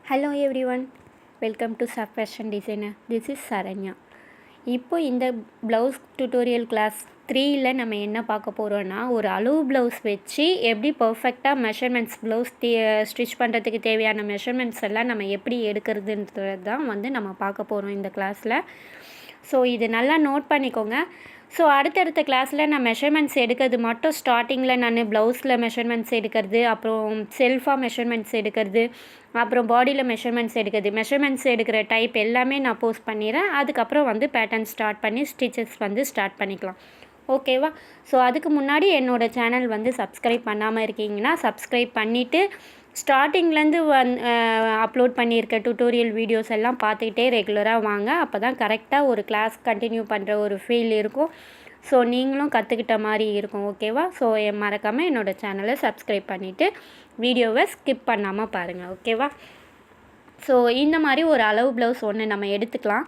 Hello everyone, welcome to Sub Fashion Designer. This is Saranya. இப்போ இந்த blouse tutorial class 3ல நம்ம என்ன பார்க்க போகிறோன்னா, ஒரு அளவு ப்ளவுஸ் வச்சு எப்படி பர்ஃபெக்டாக மெஷர்மெண்ட்ஸ் ப்ளவுஸ் ஸ்டிச் பண்ணுறதுக்கு தேவையான மெஷர்மெண்ட்ஸ் எல்லாம் நம்ம எப்படி எடுக்கிறதுன்றது தான் நம்ம பார்க்க போகிறோம் இந்த கிளாஸில். ஸோ இது நல்லா நோட் பண்ணிக்கோங்க. ஸோ அடுத்தடுத்த கிளாஸில் நான் மெஷர்மெண்ட்ஸ் எடுக்கிறது மட்டும் ஸ்டார்டிங்கில் நான் ப்ளவுஸில் மெஷர்மெண்ட்ஸ் எடுக்கிறது, அப்புறம் செல்ஃபாக மெஷர்மெண்ட்ஸ் எடுக்கிறது, அப்புறம் பாடியில் மெஷர்மெண்ட்ஸ் எடுக்கிற டைப் எல்லாமே நான் போஸ்ட் பண்ணிடுறேன். அதுக்கப்புறம் பேட்டர்ன் ஸ்டார்ட் பண்ணி ஸ்டிச்சஸ் ஸ்டார்ட் பண்ணிக்கலாம். ஓகேவா? ஸோ அதுக்கு முன்னாடி என்னோடய சேனல் சப்ஸ்கிரைப் பண்ணாமல் இருக்கீங்கன்னா சப்ஸ்கிரைப் பண்ணிவிட்டு ஸ்டார்டிங்லேருந்து அப்லோட் பண்ணியிருக்க டியூட்டோரியல் வீடியோஸ் எல்லாம் பார்த்துக்கிட்டே ரெகுலராக வாங்க. அப்போ தான் கரெக்டாக ஒரு கிளாஸ் கண்டினியூ பண்ணுற ஒரு ஃபீல் இருக்கும். ஸோ நீங்களும் கற்றுக்கிட்ட மாதிரி இருக்கும். ஓகேவா? ஸோ மறக்காமல் என்னோடய சேனலை சப்ஸ்கிரைப் பண்ணிவிட்டு வீடியோவை ஸ்கிப் பண்ணாமல் பாருங்கள். ஓகேவா? ஸோ இந்த மாதிரி ஒரு அளவு ப்ளவுஸ் ஒன்று நம்ம எடுத்துக்கலாம்.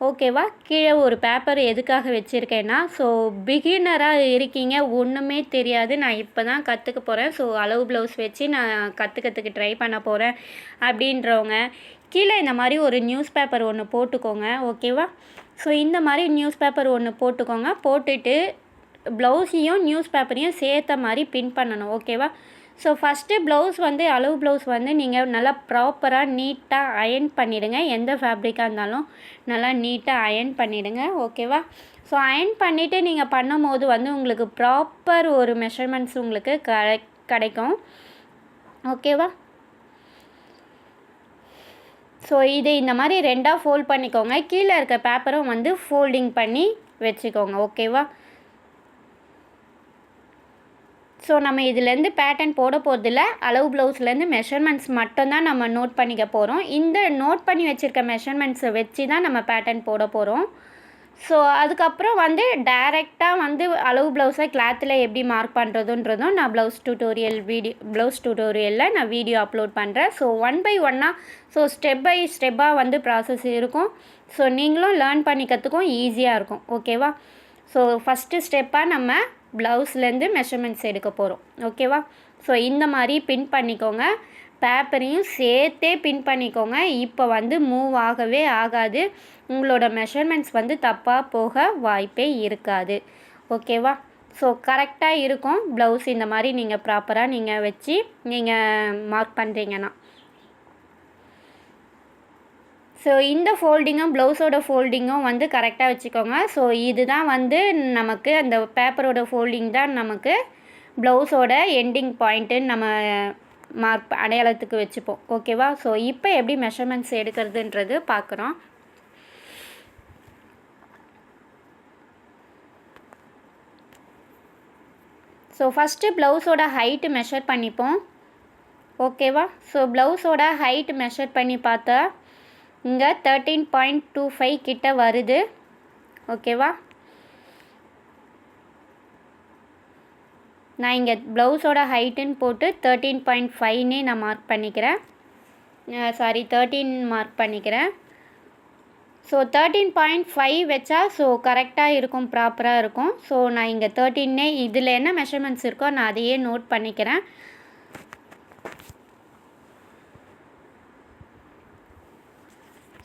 ஓகேவா? கீழே ஒரு பேப்பர் எதுக்காக வச்சுருக்கேன்னா, ஸோ பிகினராக இருக்கீங்க, ஒன்றுமே தெரியாது, நான் இப்போ தான் கற்றுக்க போகிறேன், ஸோ அளவு ப்ளவுஸ் வச்சு நான் கற்றுக்கிறதுக்கு ட்ரை பண்ண போகிறேன் அப்படின்றவங்க கீழே இந்த மாதிரி ஒரு நியூஸ் பேப்பர் ஒன்று போட்டுக்கோங்க. ஓகேவா? ஸோ இந்த மாதிரி நியூஸ் பேப்பர் ஒன்று போட்டுக்கோங்க. போட்டுட்டு ப்ளவுஸையும் நியூஸ் பேப்பரையும் சேர்த்த மாதிரி பின் பண்ணணும். ஓகேவா? ஸோ ஃபஸ்ட்டு ப்ளவுஸ் அளவு ப்ளவுஸ் நீங்கள் நல்லா ப்ராப்பராக நீட்டாக அயர்ன் பண்ணிவிடுங்க. எந்த ஃபேப்ரிக்காக இருந்தாலும் நல்லா நீட்டாக அயர்ன் பண்ணிவிடுங்க. ஓகேவா? ஸோ அயர்ன் பண்ணிவிட்டு நீங்கள் பண்ணும் போது உங்களுக்கு ப்ராப்பர் ஒரு மெஷர்மெண்ட்ஸ் உங்களுக்கு கிடைக்கும். ஓகேவா? ஸோ இது இந்த மாதிரி ரெண்டாக ஃபோல்ட் பண்ணிக்கோங்க. கீழே இருக்க பேப்பரும் ஃபோல்டிங் பண்ணி வச்சுக்கோங்க. ஓகேவா? ஸோ நம்ம இதுலேருந்து பேட்டர்ன் போட போகிறதில்ல. அளவு ப்ளவுஸ்லேருந்து மெஷர்மெண்ட்ஸ் மட்டும்தான் நம்ம நோட் பண்ணிக்க போகிறோம். இந்த நோட் பண்ணி வச்சுருக்க மெஷர்மெண்ட்ஸை வச்சு தான் நம்ம பேட்டர்ன் போட போகிறோம். ஸோ அதுக்கப்புறம் டைரெக்டாக அளவு ப்ளவுஸை கிளாத்தில் எப்படி மார்க் பண்ணுறதுன்றதும் நான் ப்ளவுஸ் டியூட்டோரியலில் நான் வீடியோ அப்லோட் பண்ணுறேன். So 1 by 1 so step by ஸ்டெப்பாக ப்ராசஸ் இருக்கும். ஸோ நீங்களும் லேர்ன் பண்ணிக்கிறதுக்கும் ஈஸியாக இருக்கும். ஓகேவா? ஸோ ஃபஸ்ட்டு ஸ்டெப்பாக நம்ம ப்ளவுஸ்லேருந்து மெஷர்மெண்ட்ஸ் எடுக்க போகிறோம். ஓகேவா? ஸோ இந்த மாதிரி பின் பண்ணிக்கோங்க. பேப்பரையும் சேர்த்தே பின் பண்ணிக்கோங்க. இப்போ மூவ் ஆகவே ஆகாது. உங்களோட மெஷர்மெண்ட்ஸ் தப்பாக போக வாய்ப்பே இருக்காது. ஓகேவா? ஸோ கரெக்டாக இருக்கும். ப்ளவுஸ் இந்த மாதிரி நீங்கள் ப்ராப்பராக நீங்கள் வச்சு நீங்கள் மார்க் பண்ணுறீங்கன்னா. ஸோ இந்த ஃபோல்டிங்கும் ப்ளவுஸோட ஃபோல்டிங்கும் கரெக்டாக வச்சுக்கோங்க. ஸோ இதுதான் நமக்கு அந்த பேப்பரோட ஃபோல்டிங் தான் நமக்கு ப்ளவுஸோட எண்டிங் பாயிண்ட்டுன்னு நம்ம மார்க் அடையாளத்துக்கு வச்சுப்போம். ஓகேவா? ஸோ இப்போ எப்படி மெஷர்மெண்ட்ஸ் எடுக்கிறதுன்றது பார்க்குறோம். ஸோ ஃபஸ்ட்டு ப்ளவுஸோட ஹைட்டு மெஷர் பண்ணிப்போம். ஓகேவா? ஸோ ப்ளவுஸோட ஹைட் மெஷர் பண்ணி பார்த்தா இங்கே 13.25 கிட்ட வருது. ஓகேவா? நான் இங்கே ப்ளவுஸோட ஹைட்டுன்னு போட்டு 13.5னே நான் மார்க் பண்ணிக்கிறேன். 13 மார்க் பண்ணிக்கிறேன். ஸோ 13.5 வச்சா ஸோ கரெக்டாக இருக்கும், ப்ராப்பராக இருக்கும். ஸோ நான் இங்கே 13 இதில் என்ன மெஷர்மெண்ட்ஸ் இருக்கோ நான் அதையே நோட் பண்ணிக்கிறேன்.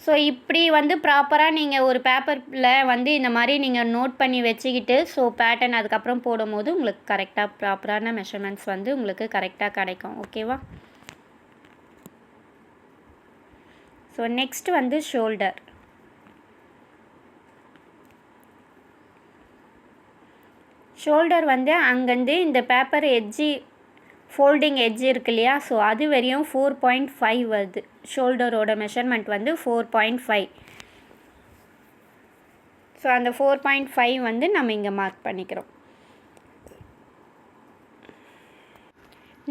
ஸோ இப்படி ப்ராப்பராக நீங்கள் ஒரு பேப்பரில் இந்த மாதிரி நீங்கள் நோட் பண்ணி வச்சுக்கிட்டு ஸோ பேட்டர்ன் அதுக்கப்புறம் போடும்போது உங்களுக்கு கரெக்டாக ப்ராப்பரான மெஷர்மெண்ட்ஸ் உங்களுக்கு கரெக்டாக கிடைக்கும். ஓகேவா? So next shoulder. ஷோல்டர் அங்கேருந்து இந்த பேப்பர் ஃபோல்டிங் எட்ஜ் இருக்கு இல்லையா? ஸோ அது வரையும் 4.5 வருது. ஷோல்டரோட மெஷர்மெண்ட் 4.5. ஸோ அந்த 4.5 நம்ம இங்கே மார்க் பண்ணிக்கிறோம்.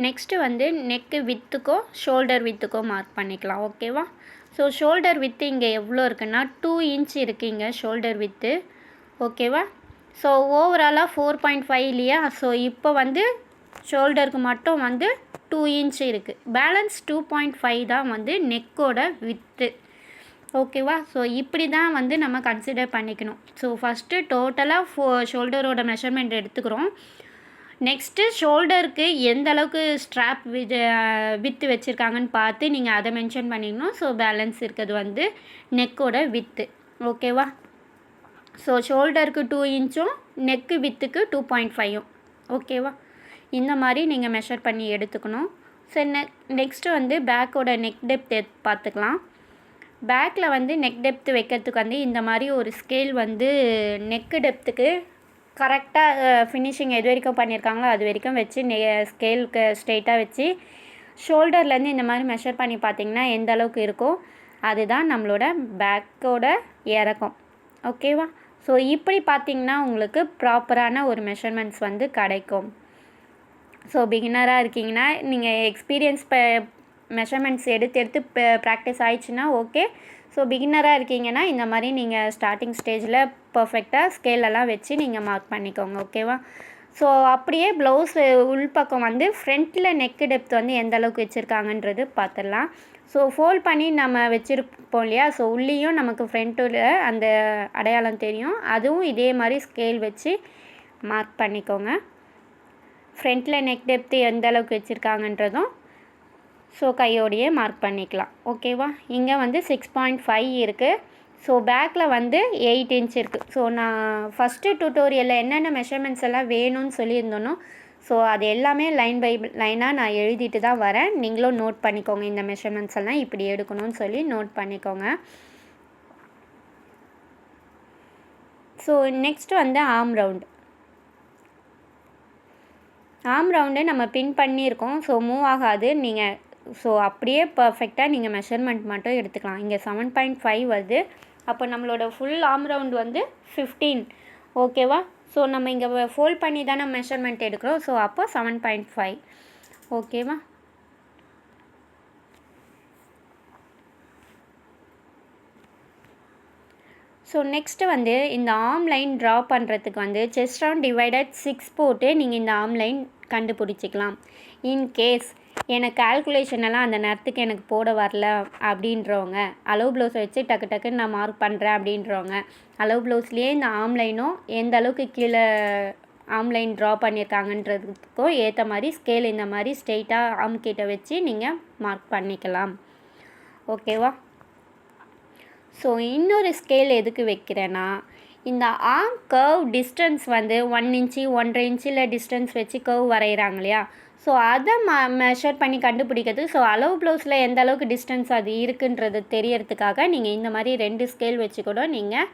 நெக்ஸ்ட்டு நெக்கு வித்துக்கோ ஷோல்டர் வித்துக்கோ மார்க் பண்ணிக்கலாம். ஓகேவா? ஸோ ஷோல்டர் வித்து இங்கே எவ்வளோ இருக்குன்னா 2 இன்ச் இருக்குது இங்கே ஷோல்டர் வித்து. ஓகேவா? ஸோ ஓவராலாக 4.5 இல்லையா? ஸோ இப்போ ஷோல்டருக்கு மட்டும் 2 இன்ச் இருக்குது. பேலன்ஸ் 2.5 தான் நெக்கோட வித்து. ஓகேவா? ஸோ இப்படி தான் நம்ம கன்சிடர் பண்ணிக்கணும். ஸோ ஃபஸ்ட்டு டோட்டலாக ஷோல்டரோட மெஷர்மெண்ட் எடுத்துக்கிறோம். நெக்ஸ்ட்டு ஷோல்டருக்கு எந்த அளவுக்கு ஸ்ட்ராப் வித்து வச்சுருக்காங்கன்னு பார்த்து நீங்கள் அதை மென்ஷன் பண்ணிடணும். ஸோ பேலன்ஸ் இருக்கிறது வந்து நெக்கோட வித்து. ஓகேவா? ஸோ ஷோல்டருக்கு 2 இன்ச்சும் நெக்கு வித்துக்கு 2.5. ஓகேவா? இந்த மாதிரி நீங்கள் மெஷர் பண்ணி எடுத்துக்கணும். ஸோ நெக்ஸ்ட்டு வந்து பேக்கோட நெக் டெப்த் பார்த்துக்கலாம். பேக்கில் வந்து நெக் டெப்த் வைக்கிறதுக்கு வந்து இந்த மாதிரி ஒரு ஸ்கேல் வந்து நெக்கு டெப்த்துக்கு கரெக்டாக ஃபினிஷிங் எது வரைக்கும் பண்ணியிருக்காங்களோ அது வரைக்கும் வச்சு ஸ்கேலுக்கு ஸ்ட்ரெயிட்டாக வச்சு ஷோல்டர்லேருந்து இந்த மாதிரி மெஷர் பண்ணி பார்த்திங்கன்னா எந்த அளவுக்கு இருக்கோ அதுதான் நம்மளோட பேக்கோட இறக்கம். ஓகேவா? ஸோ இப்படி பார்த்திங்கன்னா உங்களுக்கு ப்ராப்பரான ஒரு மெஷர்மெண்ட்ஸ் வந்து கிடைக்கும். ஸோ பிகினராக இருக்கீங்கன்னா நீங்கள் எக்ஸ்பீரியன்ஸ் மெஷர்மெண்ட்ஸ் எடுத்து ப்ராக்டிஸ் ஆயிடுச்சுன்னா ஓகே. ஸோ பிகினராக இருக்கீங்கன்னா இந்த மாதிரி நீங்கள் ஸ்டார்டிங் ஸ்டேஜில் பர்ஃபெக்டாக ஸ்கேலெல்லாம் வச்சு நீங்கள் மார்க் பண்ணிக்கோங்க. ஓகேவா? ஸோ அப்படியே ப்ளவுஸ் உள்பக்கம் வந்து ஃப்ரண்ட்டில் நெக்கு டெப்த் வந்து எந்த அளவுக்கு வச்சுருக்காங்கன்றது பார்த்துடலாம். ஸோ ஃபோல்ட் பண்ணி நம்ம வச்சுருப்போம் இல்லையா? ஸோ உள்ளேயும் நமக்கு ஃப்ரண்ட்டில் அந்த அடையாளம் தெரியும். அதுவும் இதே மாதிரி ஸ்கேல் வச்சு மார்க் பண்ணிக்கோங்க. ஃப்ரண்ட்டில் நெக் டெப்த்து எந்த அளவுக்கு வச்சுருக்காங்கன்றதும் ஸோ கையோடையே மார்க் பண்ணிக்கலாம். ஓகேவா? இங்கே வந்து 6.5 இருக்குது. ஸோ பேக்கில் வந்து 8 இன்ச் இருக்குது. ஸோ நான் ஃபஸ்ட்டு டியூட்டோரியலில் என்னென்ன மெஷர்மெண்ட்ஸ் எல்லாம் வேணும்னு சொல்லியிருந்தோனோ ஸோ அது எல்லாமே லைன் பை லைனாக நான் எழுதிட்டு தான் வரேன். நீங்களும் நோட் பண்ணிக்கோங்க. இந்த மெஷர்மெண்ட்ஸ் எல்லாம் இப்படி எடுக்கணும்னு சொல்லி நோட் பண்ணிக்கோங்க. ஸோ நெக்ஸ்ட்டு வந்து ஆர்ம் ரவுண்டு நம்ம பின் பண்ணியிருக்கோம். ஸோ மூவ் ஆகாது. நீங்கள் ஸோ அப்படியே பர்ஃபெக்டாக நீங்கள் மெஷர்மெண்ட் மட்டும் எடுத்துக்கலாம். இங்கே 7.5 வருது. அப்போ நம்மளோட ஃபுல் ஆர்ம் ரவுண்ட் வந்து 15. ஓகேவா? ஸோ நம்ம இங்கே ஃபோல்ட் பண்ணி தானே மெஷர்மெண்ட் எடுக்கிறோம். ஸோ அப்போ 7.5. ஓகேவா? ஸோ நெக்ஸ்ட்டு வந்து இந்த ஆர்ம் லைன் ட்ரா பண்ணுறதுக்கு வந்து செஸ்ட் ரவுண்ட் டிவைடட் 6 போட்டு நீங்கள் இந்த ஆர்ம் லைன் கண்டுபிடிச்சிக்கலாம். இன்கேஸ் எனக்கு கால்குலேஷன் எல்லாம் அந்த நேரத்துக்கு எனக்கு போட வரல அப்படின்றவங்க, அளவு ப்ளவுஸை வச்சு டக்கு டக்குன்னு நான் மார்க் பண்ணுறேன் அப்படின்றவங்க, அளவு ப்ளவுஸ்லேயே இந்த ஆர்ம் லைனும் எந்த அளவுக்கு கீழே ஆர்ம் லைன் ட்ரா பண்ணியிருக்காங்கன்றதுக்கும் ஏற்ற மாதிரி ஸ்கேல் இந்த மாதிரி ஸ்ட்ரெயிட்டாக ஆர்ம் கிட்ட வச்சு நீங்கள் மார்க் பண்ணிக்கலாம். ஓகேவா? ஸோ இன்னொரு ஸ்கேல் எதுக்கு வைக்கிறேன்னா, இந்த ஆர்ம் கர்வ் டிஸ்டன்ஸ் வந்து 1 இன்ச்சு 1.5 இன்ச்சில் டிஸ்டன்ஸ் வச்சு கர்வ் வரைகிறாங்க இல்லையா? ஸோ அதை மெஷர் பண்ணி கண்டுபிடிக்கிறது. ஸோ அளவு ப்ளவுஸில் எந்த அளவுக்கு டிஸ்டன்ஸ் அது இருக்குன்றது தெரியறதுக்காக நீங்கள் இந்த மாதிரி 2 ஸ்கேல் வச்சு கூட நீங்கள்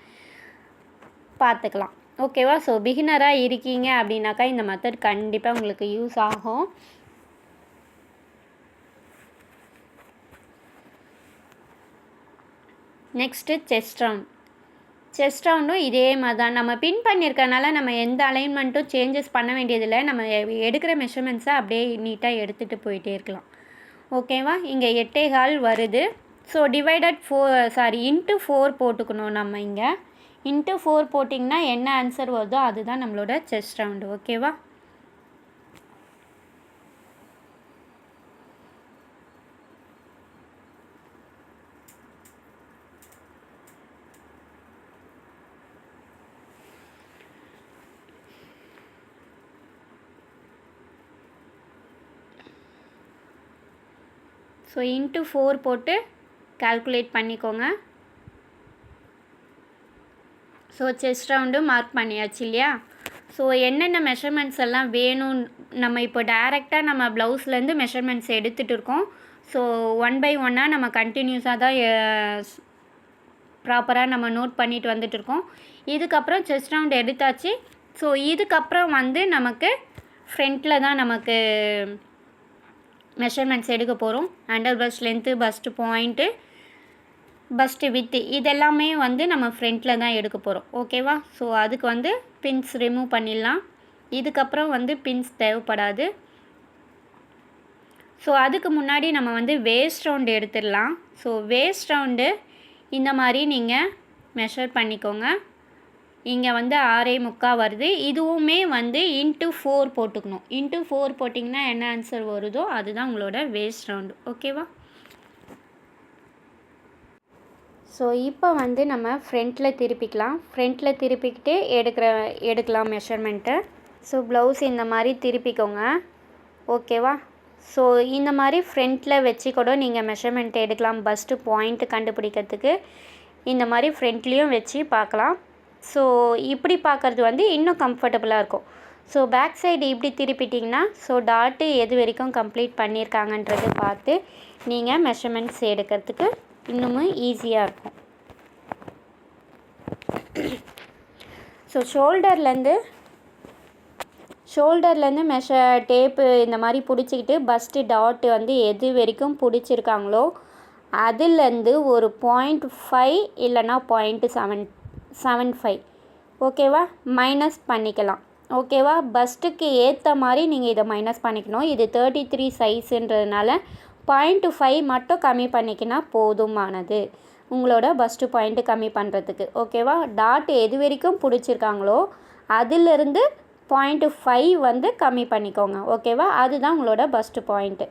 பார்த்துக்கலாம். ஓகேவா? ஸோ பிகினராக இருக்கீங்க அப்படின்னாக்கா இந்த மெத்தட் கண்டிப்பாக உங்களுக்கு யூஸ் ஆகும். நெக்ஸ்ட்டு செஸ்ட் ரவுண்டும் இதே மாதிரி தான். நம்ம பின் பண்ணியிருக்கனால நம்ம எந்த அலைன்மெண்ட்டும் சேஞ்சஸ் பண்ண வேண்டியதில்லை. நம்ம எடுக்கிற மெஷர்மெண்ட்ஸை அப்படியே நீட்டாக எடுத்துகிட்டு போயிட்டே இருக்கலாம். ஓகேவா? இங்கே 8.25 வருது. ஸோ டிவைடட் இன்ட்டு 4 போட்டுக்கணும். நம்ம இங்கே இன்ட்டு 4 போட்டிங்கன்னா என்ன ஆன்சர் வருதோ அதுதான் நம்மளோட செஸ்ட் ரவுண்டு. ஓகேவா? ஸோ இன்ட்டு 4 போட்டு கால்குலேட் பண்ணிக்கோங்க. ஸோ செஸ்ட் ரவுண்டு மார்க் பண்ணியாச்சு இல்லையா? ஸோ என்னென்ன மெஷர்மெண்ட்ஸ் எல்லாம் வேணும் நம்ம இப்போ டைரெக்டாக நம்ம ப்ளவுஸ்லேருந்து மெஷர்மெண்ட்ஸ் எடுத்துகிட்டு இருக்கோம். ஸோ 1 by 1 நம்ம கண்டினியூஸாக தான் ப்ராப்பராக நம்ம நோட் பண்ணிட்டு வந்துட்டு இருக்கோம். இதுக்கப்புறம் செஸ்ட் ரவுண்ட் எடுத்தாச்சு. ஸோ இதுக்கப்புறம் வந்து நமக்கு ஃப்ரண்ட்டில் தான் நமக்கு மெஷர்மெண்ட்ஸ் எடுக்க போகிறோம். Under bust length, bust point, bust width இதெல்லாமே வந்து நம்ம ஃப்ரண்ட்டில் தான் எடுக்க போகிறோம். ஓகேவா? ஸோ அதுக்கு வந்து பின்ஸ் ரிமூவ் பண்ணிடலாம். இதுக்கப்புறம் வந்து பின்ஸ் தேவைப்படாது. ஸோ அதுக்கு முன்னாடி நம்ம வந்து வேஸ்ட் ரவுண்டு எடுத்துடலாம். ஸோ வேஸ்ட் ரவுண்டு இந்த மாதிரி நீங்கள் மெஷர் பண்ணிக்கோங்க. இங்கே வந்து 6.25 வருது. இதுவுமே வந்து இன்ட்டு 4 போட்டுக்கணும். இன்ட்டு 4 போட்டிங்கன்னா என்ன ஆன்சர் வருதோ அதுதான் உங்களோட வேஸ்ட் ரவுண்டு. ஓகேவா? ஸோ இப்போ வந்து நம்ம ஃப்ரண்ட்டில் திருப்பிக்கலாம். ஃப்ரண்ட்டில் திருப்பிக்கிட்டு எடுக்கலாம் மெஷர்மெண்ட்டை. ஸோ ப்ளவுஸ் இந்த மாதிரி திருப்பிக்கோங்க. ஓகேவா? ஸோ இந்த மாதிரி ஃப்ரண்ட்டில் வச்சு கூட நீங்கள் மெஷர்மெண்ட் எடுக்கலாம். பஸ்ட்டு பாயிண்ட்டு கண்டுபிடிக்கிறதுக்கு இந்த மாதிரி ஃப்ரண்ட்லேயும் வச்சு பார்க்கலாம். ஸோ இப்படி பார்க்குறது வந்து இன்னும் கம்ஃபர்டபுளாக இருக்கும். ஸோ பேக் சைடு இப்படி திருப்பிட்டிங்கன்னா ஸோ டாட்டு எது வரைக்கும் கம்ப்ளீட் பண்ணியிருக்காங்கன்றது பார்த்து நீங்கள் மெஷர்மெண்ட்ஸ் எடுக்கிறதுக்கு இன்னமும் ஈஸியாக இருக்கும். ஸோ ஷோல்டர்லேருந்து டேப்பு இந்த மாதிரி பிடிச்சிக்கிட்டு பஸ்ட்டு டாட்டு வந்து எது வரைக்கும் பிடிச்சிருக்காங்களோ அதுலேருந்து ஒரு 0.5 இல்லைனா 0.75 ஓகேவா மைனஸ் பண்ணிக்கலாம். ஓகேவா? பஸ்ட்டுக்கு ஏற்ற மாதிரி நீங்கள் இதை மைனஸ் பண்ணிக்கணும். இது 33 சைஸுன்றதுனால 0.5 மட்டும் கம்மி பண்ணிக்கினா போதுமானது உங்களோட பஸ்ட்டு பாயிண்ட்டு கம்மி பண்ணுறதுக்கு. ஓகேவா? டாட் எது வரைக்கும் பிடிச்சிருக்காங்களோ அதிலிருந்து 0.5 வந்து கம்மி பண்ணிக்கோங்க. ஓகேவா? அதுதான் உங்களோட பஸ்ட்டு பாயிண்ட்டு.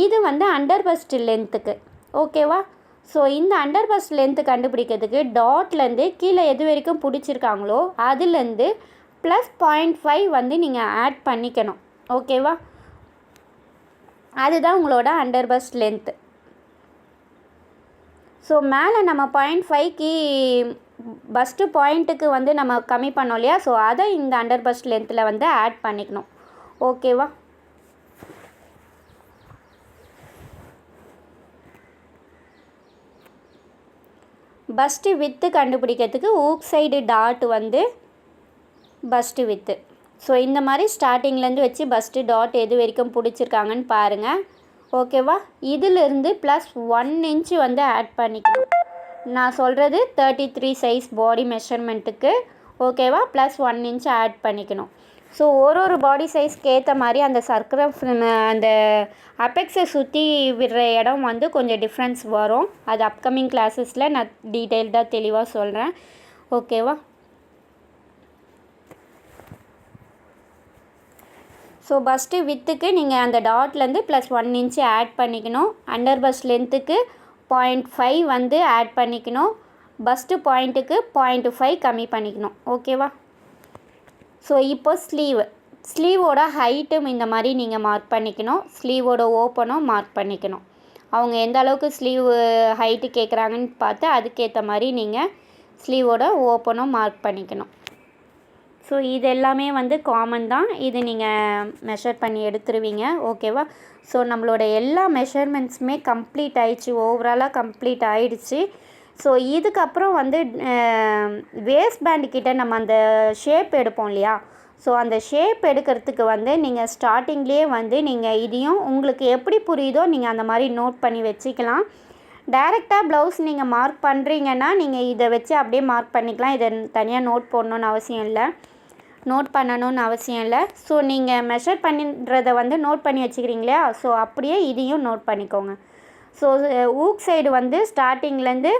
இது வந்து அண்டர் பஸ்ட் லென்த்துக்கு. ஓகேவா? ஸோ இந்த அண்டர் பஸ்ட் லென்த்து கண்டுபிடிக்கிறதுக்கு டாட்லேருந்து கீழே எது வரைக்கும் பிடிச்சிருக்காங்களோ அதுலேருந்து ப்ளஸ் 0.5 வந்து நீங்கள் ஆட் பண்ணிக்கணும். ஓகேவா? அதுதான் உங்களோட அண்டர் பஸ்ட் லென்த்து. ஸோ மேலே நம்ம 0.5க்கு பஸ்ட்டு பாயிண்ட்டுக்கு வந்து நம்ம கம்மி பண்ணோம் இல்லையா? ஸோ அதை இந்த அண்டர் பஸ்ட் லென்த்தில் வந்து ஆட் பண்ணிக்கணும். ஓகேவா? பஸ்ட்டு வித்து கண்டுபிடிக்கிறதுக்கு ஊக் சைடு டாட் வந்து பஸ்ட்டு வித்து. ஸோ இந்த மாதிரி ஸ்டார்டிங்லேருந்து வச்சு பஸ்ட்டு டாட் எது வரைக்கும் பிடிச்சிருக்காங்கன்னு பாருங்கள். ஓகேவா? இதிலிருந்து ப்ளஸ் 1 இன்ச்சு வந்து ஆட் பண்ணிக்கணும். நான் சொல்கிறது 33 சைஸ் பாடி மெஷர்மெண்ட்டுக்கு. ஓகேவா? ப்ளஸ் 1 இன்ச் ஆட் பண்ணிக்கணும். ஸோ ஒரு பாடி சைஸ்க்கு ஏற்ற மாதிரி அந்த அந்த அப்பெக்ஸை சுற்றி விடுற இடம் வந்து கொஞ்சம் டிஃப்ரென்ஸ் வரும். அது அப்கமிங் கிளாஸஸில் நான் டீட்டெயில்டாக தெளிவாக சொல்கிறேன். ஓகேவா? ஸோ பஸ்ட்டு வித்துக்கு நீங்கள் அந்த டாட்லேருந்து ப்ளஸ் 1 இன்ச்சு ஆட் பண்ணிக்கணும். அண்டர் பஸ்ட் லென்த்துக்கு 0.5 வந்து ஆட் பண்ணிக்கணும். பஸ்ட்டு பாயிண்ட்டுக்கு 0.5 கம்மி பண்ணிக்கணும். ஓகேவா? ஸோ இப்போ ஸ்லீவோட ஹைட்டும் இந்த மாதிரி நீங்கள் மார்க் பண்ணிக்கணும். ஸ்லீவோட ஓப்பனும் மார்க் பண்ணிக்கணும். அவங்க எந்த அளவுக்கு ஸ்லீவ் ஹைட்டு கேட்குறாங்கன்னு பார்த்து அதுக்கேற்ற மாதிரி நீங்கள் ஸ்லீவோட ஓப்பனும் மார்க் பண்ணிக்கணும். ஸோ இது எல்லாமே வந்து காமன் தான். இது நீங்கள் மெஷர் பண்ணி எடுத்துருவீங்க. ஓகேவா? ஸோ நம்மளோட எல்லா மெஷர்மெண்ட்ஸுமே கம்ப்ளீட் ஆயிடுச்சு. ஓவராலாக கம்ப்ளீட் ஆகிடுச்சு. ஸோ இதுக்கப்புறம் வந்து வேஸ்ட் பேண்டுக்கிட்ட நம்ம அந்த ஷேப் எடுப்போம் இல்லையா? ஸோ அந்த ஷேப் எடுக்கிறதுக்கு வந்து நீங்கள் ஸ்டார்டிங்லேயே வந்து நீங்கள் இதையும் உங்களுக்கு எப்படி புரியுதோ நீங்கள் அந்த மாதிரி நோட் பண்ணி வச்சுக்கலாம். டைரெக்டாக ப்ளவுஸ் நீங்கள் மார்க் பண்ணுறீங்கன்னா நீங்கள் இதை வச்சு அப்படியே மார்க் பண்ணிக்கலாம். இதை தனியாக நோட் பண்ணணுன்னு அவசியம் இல்லை. ஸோ நீங்கள் மெஷர் பண்ணுறதை வந்து நோட் பண்ணி வச்சுக்கிறீங்களா? ஸோ அப்படியே இதையும் நோட் பண்ணிக்கோங்க. ஸோ ஊக் சைடு வந்து ஸ்டார்டிங்லேருந்து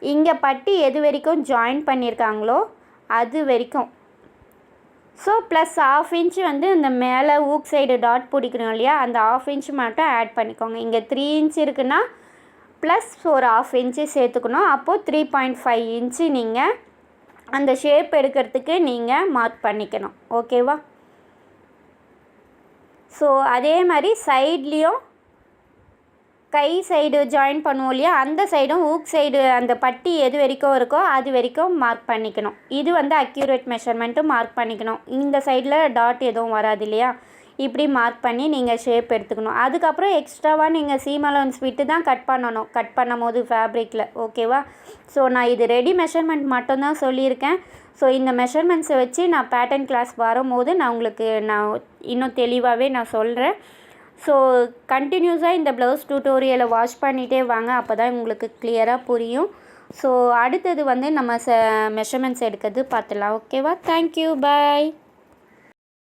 இங்கே பட்டி எது வரைக்கும் ஜாயின் பண்ணியிருக்காங்களோ அது வரைக்கும். ஸோ ப்ளஸ் 1/2 இன்ச்சு வந்து இந்த மேலே ஊக் சைடு டாட் பிடிக்கணும் இல்லையா? அந்த 1/2 இன்ச்சு மட்டும் ஆட் பண்ணிக்கோங்க. இங்கே 3 இன்ச் இருக்குன்னா ப்ளஸ் ஒரு 1/2 இன்ச்சு சேர்த்துக்கணும். அப்போது 3.5 இன்ச்சு நீங்கள் அந்த ஷேப் எடுக்கிறதுக்கு நீங்கள் மார்க் பண்ணிக்கணும். ஓகேவா? ஸோ அதே மாதிரி சைட்லேயும் கை சைடு ஜாயின் பண்ணுவோம் இல்லையா? அந்த சைடும் ஊக் சைடு அந்த பட்டி எது வரைக்கும் இருக்கோ அது வரைக்கும் மார்க் பண்ணிக்கணும். இது வந்து அக்யூரேட் மெஷர்மெண்ட்டும் மார்க் பண்ணிக்கணும். இந்த சைடில் டாட் எதுவும் வராது இல்லையா? இப்படி மார்க் பண்ணி நீங்கள் ஷேப் எடுத்துக்கணும். அதுக்கப்புறம் எக்ஸ்ட்ராவாக நீங்கள் சீம் அலவன்ஸ் விட்டு தான் கட் பண்ணணும். கட் பண்ணும் போது ஃபேப்ரிக்கில். ஓகேவா? ஸோ நான் இது ரெடி மெஷர்மெண்ட் மட்டும்தான் சொல்லியிருக்கேன். ஸோ இந்த மெஷர்மெண்ட்ஸை வச்சு நான் பேட்டர்ன் கிளாஸ் வரும்போது நான் உங்களுக்கு இன்னும் தெளிவாகவே நான் சொல்கிறேன். ஸோ கண்டினியூஸாக இந்த ப்ளவுஸ் டியூட்டோரியலை வாட்ச் பண்ணிகிட்டே வாங்க. அப்போ தான் உங்களுக்கு கிளியராக புரியும். ஸோ அடுத்தது வந்து நம்ம மெஷர்மெண்ட்ஸ் எடுக்கிறது பார்த்துலாம். ஓகேவா? தேங்க்யூ. பாய்.